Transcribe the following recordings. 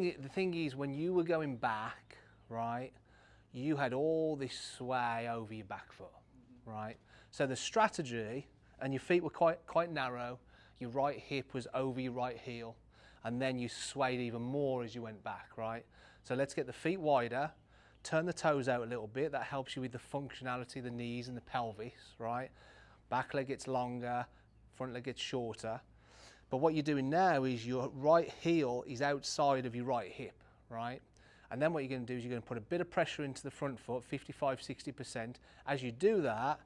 The thing is, when you were going back, right, you had all this sway over your back foot, right? So the strategy, and your feet were quite narrow, your right hip was over your right heel, and then you swayed even more as you went back, right? So let's get the feet wider, turn the toes out a little bit. That helps you with the functionality of the knees and the pelvis, right? Back leg gets longer, front leg gets shorter. But what you're doing now is your right heel is outside of your right hip, right? And then what you're going to do is you're going to put a bit of pressure into the front foot, 55–60%. As you do that,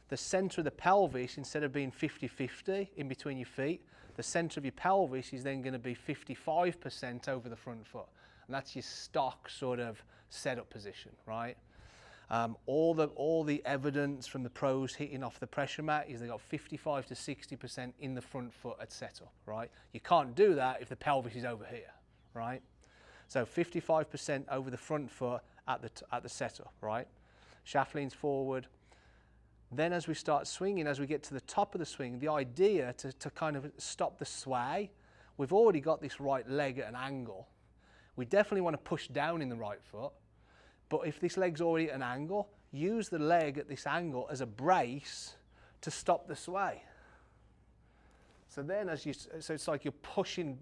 the center of the pelvis, instead of being 50–50 in between your feet, the center of your pelvis is then going to be 55% over the front foot. And that's your stock sort of setup position, right? All the evidence from the pros hitting off the pressure mat is they got 55–60% in the front foot at setup, right? You can't do that if the pelvis is over here, right? So 55% over the front foot at the setup, right? Shaft leans forward. Then as we start swinging, as we get to the top of the swing, the idea to kind of stop the sway, we've already got this right leg at an angle. We definitely want to push down in the right foot, but if this leg's already at an angle, use the leg at this angle as a brace to stop the sway. So then so it's like you're pushing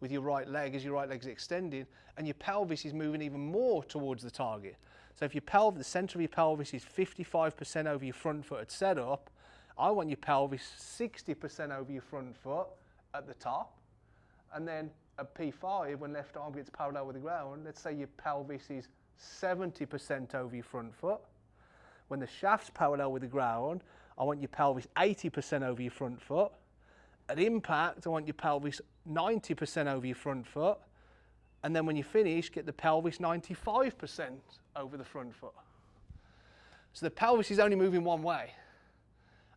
with your right leg as your right leg's extending, and your pelvis is moving even more towards the target. So if the center of your pelvis is 55% over your front foot at setup, I want your pelvis 60% over your front foot at the top, and then at P5, when left arm gets parallel with the ground, let's say your pelvis is 70% over your front foot. When the shaft's parallel with the ground, I want your pelvis 80% over your front foot. At impact, I want your pelvis 90% over your front foot. And then when you finish, get the pelvis 95% over the front foot. So the pelvis is only moving one way.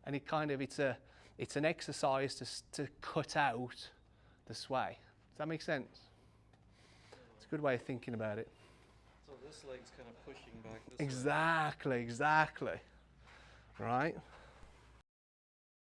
And it's an exercise to cut out the sway. Does that make sense? It's a good way of thinking about it. So this leg's kind of pushing back this way. Exactly. Right?